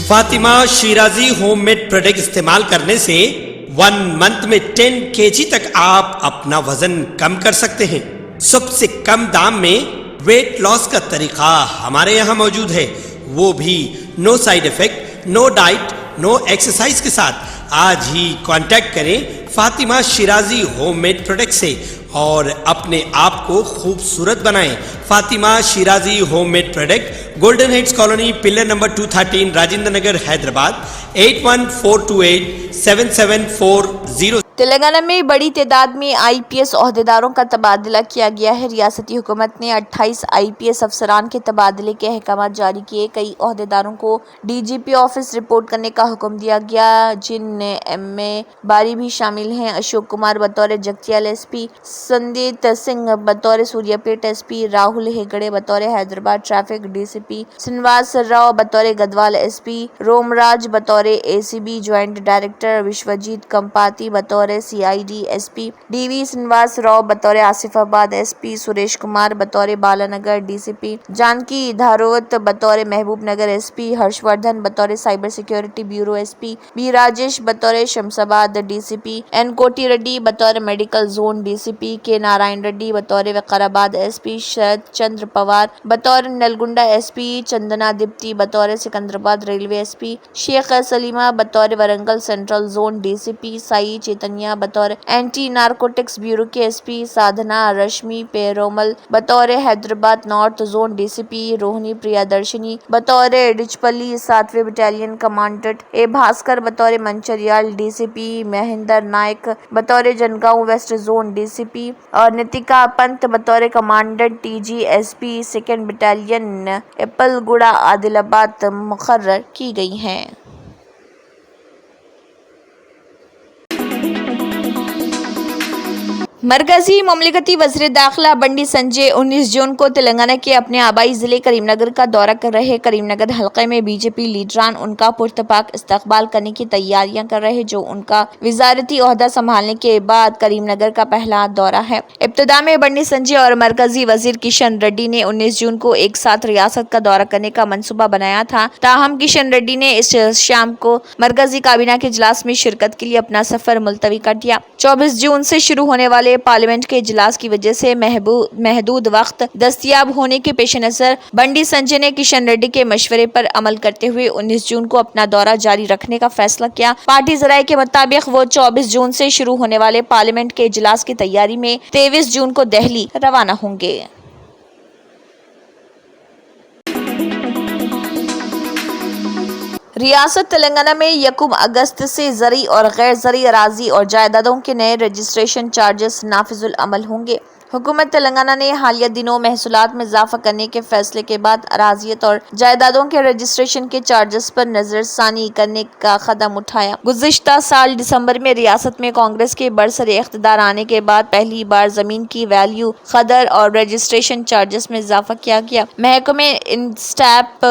Fatima Shirazi home made product استعمال کرنے سے 1 منتھ میں 10 kg تک آپ اپنا وزن کم کر سکتے ہیں۔ سب سے کم دام میں ویٹ لاس کا طریقہ ہمارے یہاں موجود ہے، وہ بھی no side effect, no diet, no exercise کے ساتھ۔ آج ہی کانٹیکٹ کریں Fatima Shirazi home made product سے اور اپنے آپ کو خوبصورت بنائیں۔ Fatima Shirazi home made product, golden heights colony, pillar number 213، Rajendra Nagar, Hyderabad, 8142877440۔ Telangana میں بڑی تعداد میں IPS عہدیداروں کا تبادلہ کیا گیا ہے۔ ریاستی حکومت نے 28 IPS افسران کے تبادلے کے احکامات جاری کیے۔ کئی عہدیداروں کو DGP آفس رپورٹ کرنے کا حکم دیا گیا، جن میں باری بھی شامل ہیں۔ اشوک کمار بطور جگتیال SP، سندیت سنگھ بطور سوریہ پیٹ SP، راہل ہیگڑے بطور حیدرآباد ٹریفک DCP، سنواس راؤ بطور گدوال SP، روم راج بطور ACB جوائنٹ ڈائریکٹر، وشوجیت کمپاتی بطور CID SP، DV سنواس راؤ بطور آصف آباد SP، سریش کمار بطور بالانگر DCP، جانکی دھاروت بطور محبوب نگر SP، ہرش وردھن بطور cyber security bureau SP، B Rajesh بطور Shamshabad DCP، N Koti Reddy بطور medical zone DCP، K Narayan Reddy بطور وقارآباد SP، شرد چندر پوار بطور نلگنڈا SP، چندنا دیپتی بطور سکندرآباد ریلوے SP، شیخ سلیمہ بطور ورنگل سینٹرل زون DCP، سائی چیتنیا بطور اینٹی نارکوٹکس بیورو کے SP، سادھنا رشمی پیرومل بطور Hyderabad north zone DCP، Rohini Priyadarshini بطور ڈچپلی 7ویں بٹالین کمانڈنٹ، A بھاسکر بطور منچریال DCP، مہندر نائک بطور جنگاؤں ویسٹ زون DCP اور نتیکا پنت بطور commandant TG SP 2nd battalion apple گوڑا عادل آباد مقرر کی گئی ہیں۔ مرکزی مملکتی وزیر داخلہ بنڈی سنجے 19 جون کو تلنگانہ کے اپنے آبائی ضلع کریم نگر کا دورہ کر رہے۔ کریم نگر حلقے میں BJP لیڈران ان کا پرتپاک استقبال کرنے کی تیاریاں کر رہے، جو ان کا وزارتی عہدہ سنبھالنے کے بعد کریم نگر کا پہلا دورہ ہے۔ ابتدا میں بنڈی سنجے اور مرکزی وزیر کشن ریڈی نے 19 جون کو ایک ساتھ ریاست کا دورہ کرنے کا منصوبہ بنایا تھا، تاہم کشن ریڈی نے اس شام کو مرکزی کابینہ کے اجلاس میں شرکت کے لیے اپنا سفر ملتوی کر دیا۔ 24 جون سے شروع ہونے والے پارلیمنٹ کے اجلاس کی وجہ سے محدود وقت دستیاب ہونے کے پیش نظر بنڈی سنجے نے کشن ریڈی کے مشورے پر عمل کرتے ہوئے 19 جون کو اپنا دورہ جاری رکھنے کا فیصلہ کیا۔ پارٹی ذرائع کے مطابق وہ 24 جون سے شروع ہونے والے پارلیمنٹ کے اجلاس کی تیاری میں 23 جون کو دہلی روانہ ہوں گے۔ ریاست تلنگانہ میں 1 اگست سے زرعی اور غیر زرعی اراضی اور جائیدادوں کے نئے رجسٹریشن چارجز نافذ العمل ہوں گے۔ حکومت تلنگانہ نے حالیہ دنوں محصولات میں اضافہ کرنے کے فیصلے کے بعد اراضیات اور جائیدادوں کے رجسٹریشن کے چارجز پر نظر ثانی کرنے کا قدم اٹھایا۔ گزشتہ سال دسمبر میں ریاست میں کانگریس کے برسر اقتدار آنے کے بعد پہلی بار زمین کی ویلیو، قدر اور رجسٹریشن چارجز میں اضافہ کیا گیا۔ محکمہ اسٹیمپ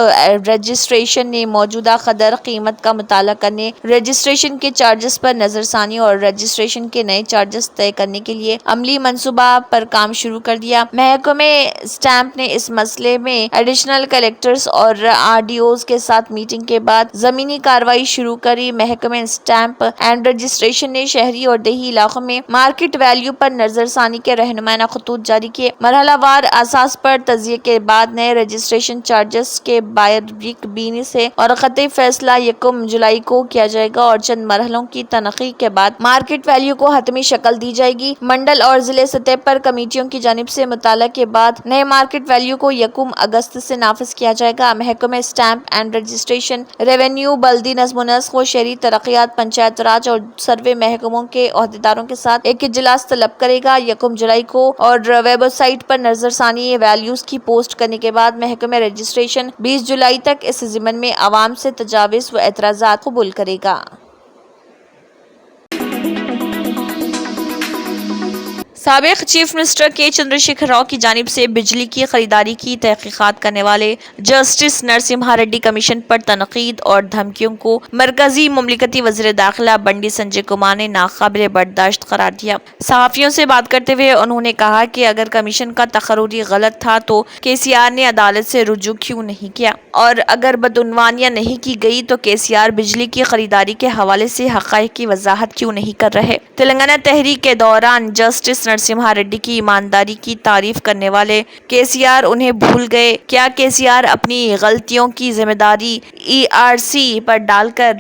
رجسٹریشن نے موجودہ قدر قیمت کا مطالعہ کرنے، رجسٹریشن کے چارجز پر نظر ثانی اور رجسٹریشن کے نئے چارجز طے کرنے کے لیے عملی منصوبہ پر کام شروع کر دیا۔ محکمہ اسٹیمپ نے اس مسئلے میں ایڈیشنل کلیکٹرز اور RDOز کے ساتھ میٹنگ کے بعد زمینی کارروائی شروع کری۔ محکمہ اسٹیمپ اینڈ رجسٹریشن نے شہری اور دیہی علاقوں میں مارکیٹ ویلیو پر نظر ثانی کے رہنمائانہ خطوط جاری کیے۔ مرحلہ وار اساس پر تجزیے کے بعد نئے رجسٹریشن چارجز کے باریک بینی سے اور قطعی فیصلہ 1 جولائی کو کیا جائے گا اور چند مرحلوں کی تحقیق کے بعد مارکیٹ ویلیو کو حتمی شکل دی جائے گی۔ منڈل اور ضلع سطح پر کمیٹیوں کی جانب سے مطالعہ کے بعد نئے مارکیٹ ویلیو کو 1 اگست سے نافذ کیا جائے گا۔ محکمہ اسٹیمپ اینڈ رجسٹریشن ریونیو، بلدی نظم و نسق و شہری ترقیات، پنچایت راج اور سروے محکموں کے عہدیداروں کے ساتھ ایک اجلاس طلب کرے گا۔ 1 جولائی کو اور ویب سائٹ پر نظر ثانی ویلیوز کی پوسٹ کرنے کے بعد محکمہ رجسٹریشن 20 جولائی تک اس ضمن میں عوام سے تجاویز و اعتراضات قبول کرے گا۔ سابق چیف منسٹر کے چندرشیکھر راؤ کی جانب سے بجلی کی خریداری کی تحقیقات کرنے والے جسٹس نرسمہا ریڈی کمیشن پر تنقید اور دھمکیوں کو مرکزی مملکتی وزیر داخلہ بنڈی سنجے کمار نے ناقابل برداشت قرار دیا۔ صحافیوں سے بات کرتے ہوئے انہوں نے کہا کہ اگر کمیشن کا تقرری غلط تھا تو KCR نے عدالت سے رجوع کیوں نہیں کیا، اور اگر بدعنوانیاں نہیں کی گئی تو KCR بجلی کی خریداری کے حوالے سے حقائق کی وضاحت کیوں نہیں کر رہے۔ تلنگانہ تحریک کے دوران جسٹس نرسمہا ریڈی کی ایمانداری کی تعریف کرنے والے KCR انہیں بھول گئے کیا؟ KCR اپنی غلطیوں کی ذمہ داری ERC پر ڈال کر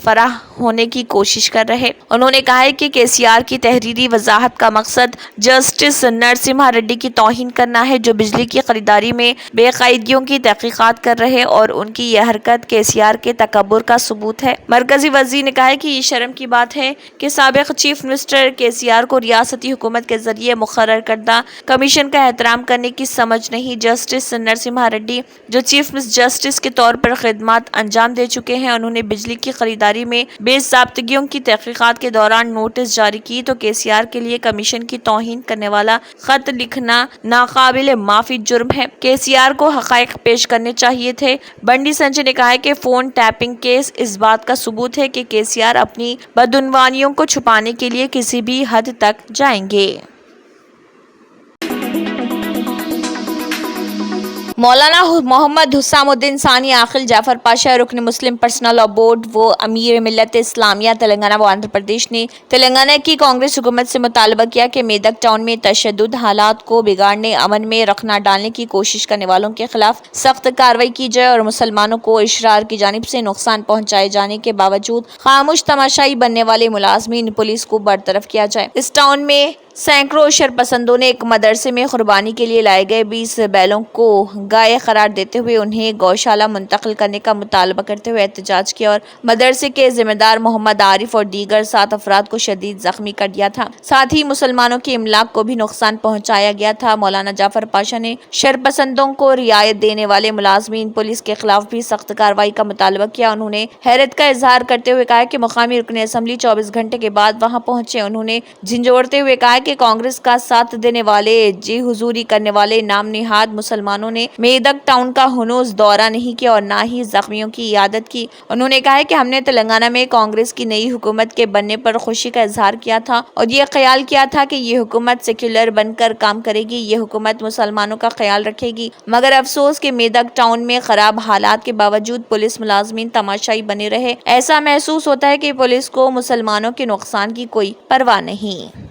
فرار ہونے کی کوشش کر رہے۔ انہوں نے کہا کہ KCR کی تحریری وضاحت کا مقصد جسٹس نرسمہا ریڈی کی توہین کرنا ہے، جو بجلی کی خریداری میں بے قاعدگیوں کی تحقیقات کر رہے، اور ان کی یہ حرکت KCR کے تکبر کا ثبوت ہے۔ مرکزی وزیر نے کہا کہ یہ شرم کی بات ہے کہ سابق چیف منسٹر KCR کو ریاستی حکومت کے ذریعے مقرر کردہ کمیشن کا احترام کرنے کی سمجھ نہیں۔ جسٹس نرسمہا ریڈی جو چیف جسٹس کے طور پر خدمات انجام دے چکے ہیں، انہوں نے بجلی کی خریداری میں بے ضابطگیوں کی تحقیقات کے دوران نوٹس جاری کی تو KCR کے لیے کمیشن کی توہین کرنے والا خط لکھنا ناقابل معافی جرم ہے۔ KCR کو حقائق پیش کرنے چاہیے تھے۔ بنڈی سنجے نے کہا کہ فون ٹیپنگ کیس اس بات کا ثبوت ہے کہ KCR اپنی بدعنوانیوں کو چھپانے کے لیے کسی بھی حد تک جائیں گے۔ مولانا محمد حسام الدین ثانی عاقل جعفر پاشا رکن مسلم پرسنل لاء بورڈ و امیر ملت اسلامیہ تلنگانہ و آندھرا پردیش نے تلنگانہ کی کانگریس حکومت سے مطالبہ کیا کہ میدک ٹاؤن میں تشدد حالات کو بگاڑنے، امن میں رخنہ ڈالنے کی کوشش کرنے والوں کے خلاف سخت کارروائی کی جائے اور مسلمانوں کو اشرار کی جانب سے نقصان پہنچائے جانے کے باوجود خاموش تماشائی بننے والے ملازمین پولیس کو برطرف کیا جائے۔ اس ٹاؤن میں سینکڑوں شرپسندوں نے ایک مدرسے میں قربانی کے لیے لائے گئے 20 بیلوں کو گائے قرار دیتے ہوئے انہیں گوشالہ منتقل کرنے کا مطالبہ کرتے ہوئے احتجاج کیا اور مدرسے کے ذمہ دار محمد عارف اور دیگر 7 افراد کو شدید زخمی کر دیا تھا۔ ساتھ ہی مسلمانوں کے املاک کو بھی نقصان پہنچایا گیا تھا۔ مولانا جعفر پاشا نے شرپسندوں کو رعایت دینے والے ملازمین پولیس کے خلاف بھی سخت کارروائی کا مطالبہ کیا۔ انہوں نے حیرت کا اظہار کرتے ہوئے کہا کہ مقامی رکن اسمبلی 24 گھنٹے کے بعد وہاں پہنچے۔ انہوں نے جھنجھوڑتے ہوئے کہا کہ کانگریس کا ساتھ دینے والے، جی حضوری کرنے والے نام نہاد مسلمانوں نے میدک ٹاؤن کا ہنوز دورہ نہیں کیا اور نہ ہی زخمیوں کی عیادت کی۔ انہوں نے کہا کہ ہم نے تلنگانہ میں کانگریس کی نئی حکومت کے بننے پر خوشی کا اظہار کیا تھا اور یہ خیال کیا تھا کہ یہ حکومت سیکولر بن کر کام کرے گی، یہ حکومت مسلمانوں کا خیال رکھے گی، مگر افسوس کہ میدک ٹاؤن میں خراب حالات کے باوجود پولیس ملازمین تماشائی بنے رہے۔ ایسا محسوس ہوتا ہے کہ پولیس کو مسلمانوں کے نقصان کی کوئی پرواہ نہیں۔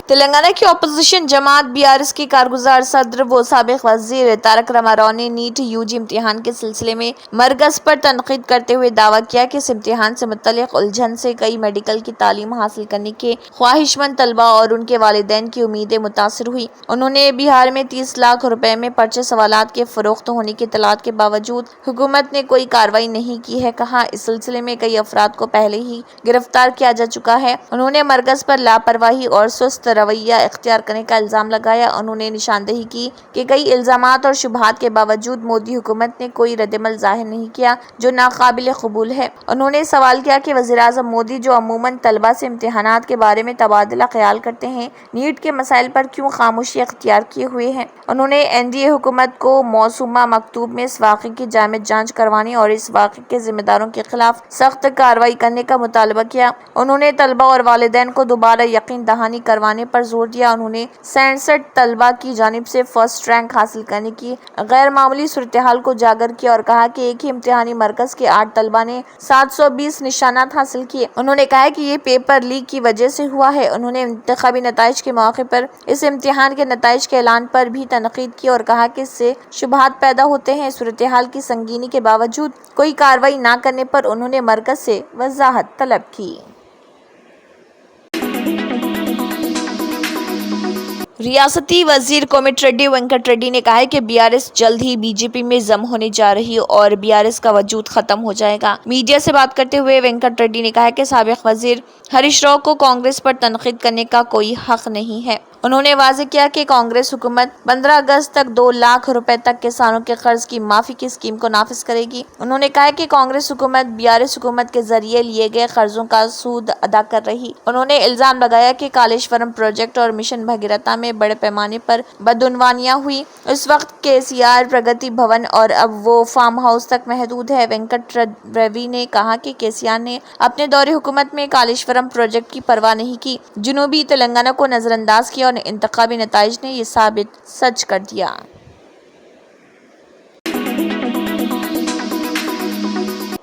تلنگانہ کی اپوزیشن جماعت BRS کے کارگزار صدر و سابق وزیر تارک راما راؤ نے نیٹ UG امتحان کے سلسلے میں مرکز پر تنقید کرتے ہوئے دعویٰ کیا کہ اس امتحان سے متعلق الجھن سے کئی میڈیکل کی تعلیم حاصل کرنے کے خواہشمند طلباء اور ان کے والدین کی امیدیں متاثر ہوئی۔ انہوں نے بہار میں 30 لاکھ روپے میں پرچے سوالات کے فروخت ہونے کی اطلاعات کے باوجود حکومت نے کوئی کارروائی نہیں کی ہے، کہا اس سلسلے میں کئی افراد کو پہلے ہی گرفتار کیا جا چکا ہے۔ انہوں نے مرکز پر لاپرواہی اور سست رویہ اختیار کرنے کا الزام لگایا۔ انہوں نے نشاندہی کی کہ کئی الزامات اور شبہات کے باوجود مودی حکومت نے کوئی ردعمل ظاہر نہیں کیا، جو ناقابل قبول ہے۔ انہوں نے سوال کیا کہ وزیراعظم مودی جو عموماً طلباء سے امتحانات کے بارے میں تبادلہ خیال کرتے ہیں، نیٹ کے مسائل پر کیوں خاموشی اختیار کیے ہوئے ہیں۔ انہوں نے NDA حکومت کو موسومہ مکتوب میں اس واقعے کی جامع جانچ کروانے اور اس واقعے کے ذمہ داروں کے خلاف سخت کارروائی کرنے کا مطالبہ کیا۔ انہوں نے طلباء اور والدین کو دوبارہ یقین دہانی کروانے پر زور دیا۔ انہوں نے 67 طلباء کی جانب سے فرسٹ رینک حاصل کرنے کی غیر معمولی صورتحال کو اجاگر کیا اور کہا کہ ایک ہی امتحانی مرکز کے 8 طلباء نے 720 نشانات حاصل کیے۔ انہوں نے کہا کہ یہ پیپر لیک کی وجہ سے ہوا ہے۔ انہوں نے انتخابی نتائج کے موقع پر اس امتحان کے نتائج کے اعلان پر بھی تنقید کی اور کہا کہ اس سے شبہات پیدا ہوتے ہیں۔ صورتحال کی سنگینی کے باوجود کوئی کارروائی نہ کرنے پر انہوں نے مرکز سے وضاحت طلب کی۔ ریاستی وزیر کومٹ ریڈی وینکٹ ریڈی نے کہا ہے کہ BRS جلد ہی BJP میں ضم ہونے جا رہی اور BRS کا وجود ختم ہو جائے گا۔ میڈیا سے بات کرتے ہوئے وینکٹ ریڈی نے کہا کہ سابق وزیر ہریش راؤ کو کانگریس پر تنقید کرنے کا کوئی حق نہیں ہے۔ انہوں نے واضح کیا کہ کانگریس حکومت 15 اگست تک 2 لاکھ روپے تک کسانوں کے قرض کی معافی کی اسکیم کو نافذ کرے گی۔ انہوں نے کہا کہ کانگریس حکومت BRS حکومت کے ذریعے لیے گئے قرضوں کا سود ادا کر رہی۔ انہوں نے الزام لگایا کہ کالیشورم پروجیکٹ اور مشن بھگیرتا میں بڑے پیمانے پر بدعنوانیاں ہوئی۔ اس وقت KCR پرگتی بھون اور اب وہ فارم ہاؤس تک محدود ہے۔ وینکٹ ریڈی نے کہا کہ KCR نے اپنے دور حکومت میں کالیشورم پروجیکٹ کی پرواہ نہیں کی۔ جنوبی تلنگانہ کو نظر انداز کیا اور انتخابی نتائج نے یہ سچ کر دیا۔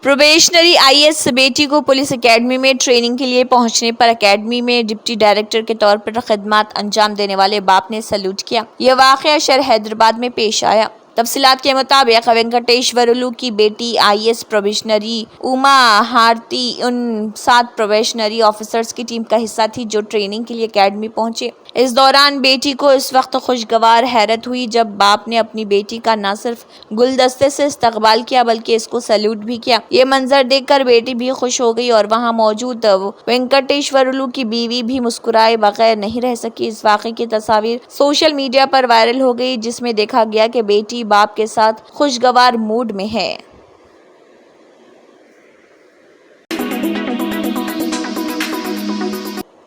پروبیشنری IAS بیٹی کو پولیس اکیڈمی میں ٹریننگ کے لیے پہنچنے پر اکیڈمی میں ڈپٹی ڈائریکٹر کے طور پر خدمات انجام دینے والے باپ نے سلوٹ کیا۔ یہ واقعہ شہر حیدرآباد میں پیش آیا۔ تفصیلات کے مطابق وینکٹیشورلو کی بیٹی IAS پروبیشنری اوما ہارتی ان 7 پروبیشنری آفیسرز کی ٹیم کا حصہ تھی جو ٹریننگ کے لیے اکیڈمی پہنچے۔ اس دوران بیٹی کو اس وقت خوشگوار حیرت ہوئی جب باپ نے اپنی بیٹی کا نہ صرف گلدستے سے استقبال کیا بلکہ اس کو سیلوٹ بھی کیا۔ یہ منظر دیکھ کر بیٹی بھی خوش ہو گئی اور وہاں موجود وینکٹیشورلو کی بیوی بھی مسکرائے بغیر نہیں رہ سکی۔ اس واقعے کی تصاویر سوشل میڈیا پر وائرل ہو گئی جس میں دیکھا گیا کہ بیٹی باپ کے ساتھ خوشگوار موڈ میں ہے۔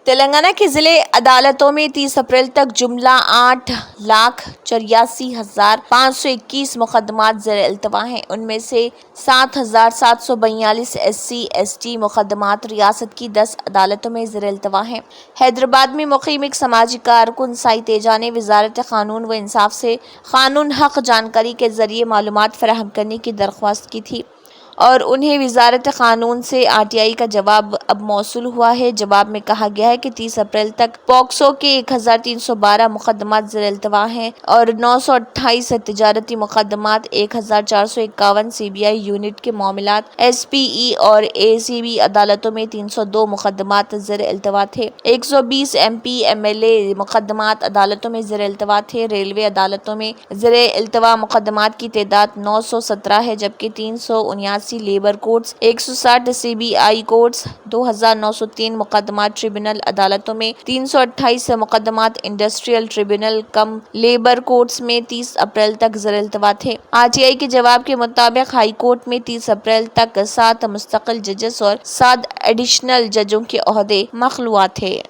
تلنگانہ کی ضلع عدالتوں میں 30 اپریل تک جملہ 8,84,521 مقدمات زیر التوا ہیں۔ ان میں سے 7,742 SC/ST مقدمات ریاست کی 10 عدالتوں میں زیر التوا ہیں۔ حیدرآباد میں مقیم ایک سماجی کارکن سائی تیجا نے وزارت قانون و انصاف سے قانون حق جانکاری کے ذریعے معلومات فراہم کرنے کی درخواست کی تھی اور انہیں وزارت قانون سے RTI کا جواب اب موصول ہوا ہے۔ جواب میں کہا گیا ہے کہ 30 اپریل تک پوکسو کے 1,312 مقدمات زیر التوا ہیں اور 928 تجارتی مقدمات، 1,451 CBI یونٹ کے معاملات، SPE اور ACB عدالتوں میں 302 مقدمات زیر التوا تھے۔ 120 MP MLA مقدمات عدالتوں میں زیر التوا تھے۔ ریلوے عدالتوں میں زیر التوا مقدمات کی تعداد 917 ہے جبکہ 379 لیبر کورٹس، 160 CBI کورٹس، 2,903 مقدمات ٹریبونل عدالتوں میں، 328 مقدمات انڈسٹریل ٹریبونل کم لیبر کورٹس میں 30 اپریل تک زیر التوا تھے۔ RTI کے جواب کے مطابق ہائی کورٹ میں 30 اپریل تک 7 مستقل ججز اور 7 ایڈیشنل ججوں کے عہدے مخلوع تھے۔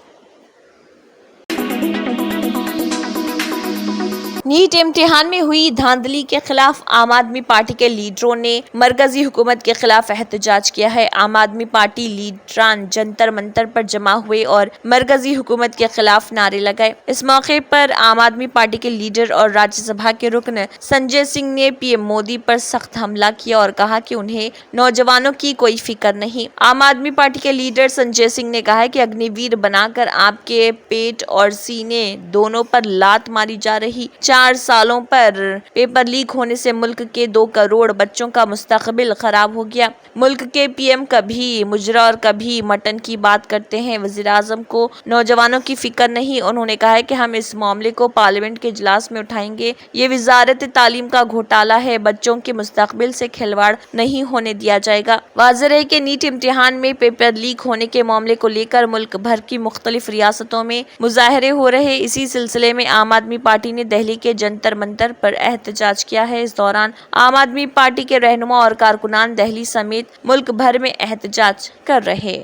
نیٹ امتحان میں ہوئی دھاندلی کے خلاف عام آدمی پارٹی کے لیڈروں نے مرکزی حکومت کے خلاف احتجاج کیا ہے۔ عام آدمی پارٹی لیڈران جنتر منتر پر جمع ہوئے اور مرکزی حکومت کے خلاف نعرے لگائے۔ اس موقع پر عام آدمی پارٹی کے لیڈر اور راجیہ سبھا کے رکن سنجے سنگھ نے PM مودی پر سخت حملہ کیا اور کہا کہ انہیں نوجوانوں کی کوئی فکر نہیں۔ عام آدمی پارٹی کے لیڈر سنجے سنگھ نے کہا کہ اگنی ویر بنا کر آپ کے پیٹ اور سینے دونوں پر لات ماری جا رہی۔ 4 سالوں پر پیپر لیک ہونے سے ملک کے 2 کروڑ بچوں کا مستقبل خراب ہو گیا۔ ملک کے PM کبھی مجرا اور کبھی مٹن کی بات کرتے ہیں۔ وزیر اعظم کو نوجوانوں کی فکر نہیں۔ انہوں نے کہا کہ ہم اس معاملے کو پارلیمنٹ کے اجلاس میں اٹھائیں گے۔ یہ وزارت تعلیم کا گھوٹالہ ہے۔ بچوں کے مستقبل سے کھلواڑ نہیں ہونے دیا جائے گا۔ واضح ہے کہ نیٹ امتحان میں پیپر لیک ہونے کے معاملے کو لے کر ملک بھر کی مختلف ریاستوں میں مظاہرے ہو رہے۔ اسی سلسلے میں عام آدمی پارٹی نے دہلی کے جنتر منتر پر احتجاج کیا ہے۔ اس دوران عام آدمی پارٹی کے رہنما اور کارکنان دہلی سمیت ملک بھر میں احتجاج کر رہے۔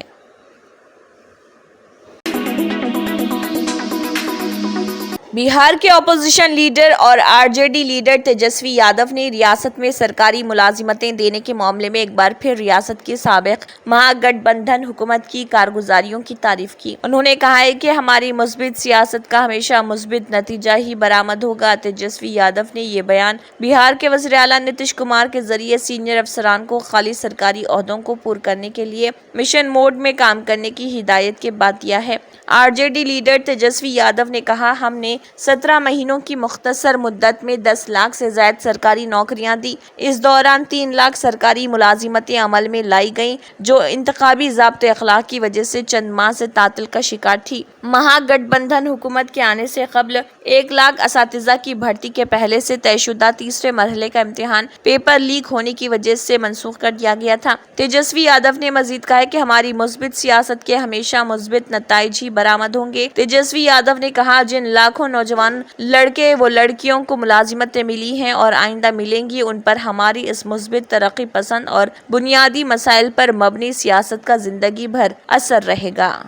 بہار کے اپوزیشن لیڈر اور RJD لیڈر تیجسوی یادو نے ریاست میں سرکاری ملازمتیں دینے کے معاملے میں ایک بار پھر ریاست کی سابق مہا گٹھ بندھن حکومت کی کارگزاریوں کی تعریف کی۔ انہوں نے کہا ہے کہ ہماری مثبت سیاست کا ہمیشہ مثبت نتیجہ ہی برآمد ہوگا۔ تیجسوی یادو نے یہ بیان بہار کے وزیر اعلیٰ نتیش کمار کے ذریعے سینئر افسران کو خالی سرکاری عہدوں کو پُر کرنے کے لیے مشن موڈ میں کام کرنے کی ہدایت کے بعد دیا ہے۔ RJD لیڈر تیجسوی یادو نے کہا، ہم نے 17 مہینوں کی مختصر مدت میں 10 لاکھ سے زائد سرکاری نوکریاں دی۔ اس دوران 3 لاکھ سرکاری ملازمتیں عمل میں لائی گئیں جو انتخابی ضابط اخلاق کی وجہ سے چند ماہ سے تعطل کا شکار تھی۔ مہا گٹھ بندھن حکومت کے آنے سے قبل 1 لاکھ اساتذہ کی بھرتی کے پہلے سے طے شدہ تیسرے مرحلے کا امتحان پیپر لیک ہونے کی وجہ سے منسوخ کر دیا گیا تھا۔ تیجسوی یادو نے مزید کہا کہ ہماری مثبت سیاست کے ہمیشہ مثبت نتائج ہی برآمد ہوں گے۔ تیجسوی یادو نے کہا جن لاکھوں نوجوان لڑکے و لڑکیوں کو ملازمتیں ملی ہیں اور آئندہ ملیں گی ان پر ہماری اس مثبت ترقی پسند اور بنیادی مسائل پر مبنی سیاست کا زندگی بھر اثر رہے گا۔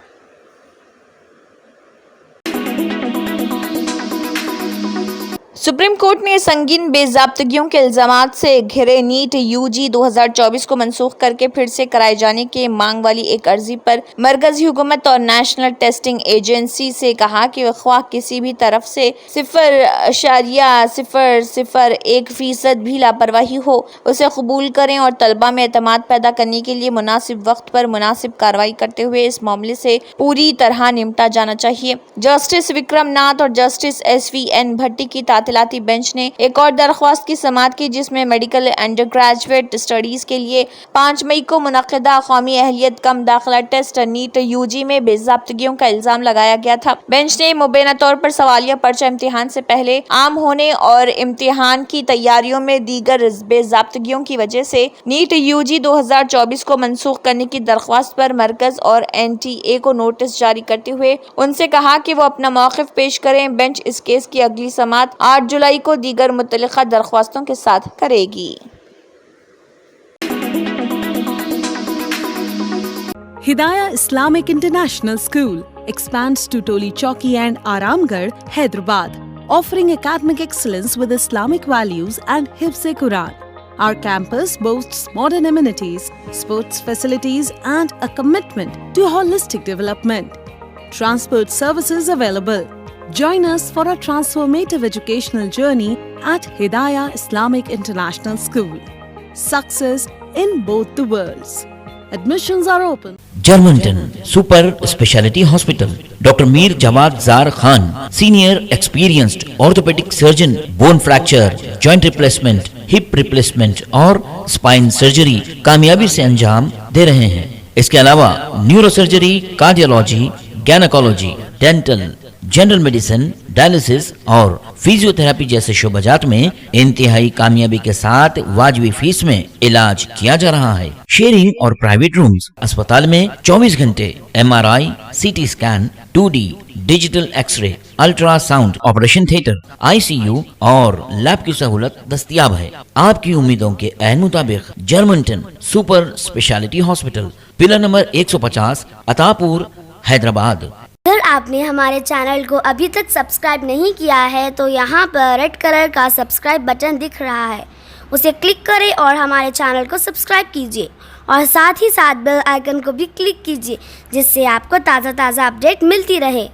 سپریم کورٹ نے سنگین بے ضابطگیوں کے الزامات سے گھرے نیٹ UG 2024 کو منسوخ کر کے پھر سے کرائے جانے کے مانگ والی ایک عرضی پر مرکزی حکومت اور نیشنل ٹیسٹنگ ایجنسی سے کہا کہ خواہ کسی بھی طرف سے 0.001% بھی لاپرواہی ہو اسے قبول کریں اور طلبہ میں اعتماد پیدا کرنے کے لیے مناسب وقت پر مناسب کارروائی کرتے ہوئے اس معاملے سے پوری طرح نمٹا جانا چاہیے۔ جسٹس وکرم ناتھ اور جسٹس SVN بھٹی کی تعطیلاتی بینچ نے ایک اور درخواست کی سماعت کی جس میں میڈیکل انڈر گریجویٹ اسٹڈیز کے لیے 5 مئی کو منعقدہ قومی اہلیت کم داخلہ ٹیسٹ نیٹ UG میں بے ضابطگیوں کا الزام لگایا گیا تھا۔ بینچ نے مبینہ طور پر سوالیہ پرچہ امتحان سے پہلے عام ہونے اور امتحان کی تیاریوں میں دیگر بے ضابطگیوں کی وجہ سے نیٹ UG 2024 کو منسوخ کرنے کی درخواست پر مرکز اور NTA کو نوٹس جاری کرتے ہوئے ان سے کہا کہ وہ اپنا موقف پیش کریں۔ بینچ اس کیس کی اگلی سماعت 8 جولائی کو دیگر متعلقہ درخواستوں کے ساتھ کرے گی۔ Hidayah Islamic International School expands to Toli Chowki and Aramgarh, Hyderabad, offering academic excellence with Islamic values and Hifz-e-Quran. Our campus boasts modern amenities, sports facilities, and a commitment to holistic development. Transport services available. Join us for a transformative educational journey at Hidayah Islamic International School. Success in both the worlds. Admissions are open. Germantown Super Speciality Hospital. Dr. Mir Jawad Zar Khan, Senior Experienced Orthopedic Surgeon, Bone Fracture, Joint Replacement, Hip Replacement اور Spine Surgery کامیابی سے انجام دے رہے ہیں۔ اس کے علاوہ neuro surgery, cardiology, gynaecology, dental, general medicine, dialysis اور فیزیو تھراپی جیسے شعبات میں انتہائی کامیابی کے ساتھ واجبی فیس میں علاج کیا جا رہا ہے۔ شیئرنگ اور پرائیویٹ رومز، اسپتال میں 24 گھنٹے MRI، CT scan, 2D digital X ray, ultra sound, operation theatre, ICU اور لیب کی سہولت دستیاب ہے۔ آپ کی امیدوں کے عین مطابق Germanten super speciality hospital, pillar number 150، Attapur, Hyderabad. اگر آپ نے ہمارے چینل کو ابھی تک سبسکرائب نہیں کیا ہے تو یہاں پر ریڈ کلر کا سبسکرائب بٹن دکھ رہا ہے، اسے کلک کریں اور ہمارے چینل کو سبسکرائب کیجیے اور ساتھ ہی ساتھ بیل آئیکن کو بھی کلک کیجیے جس سے آپ کو تازہ اپڈیٹ ملتی رہے۔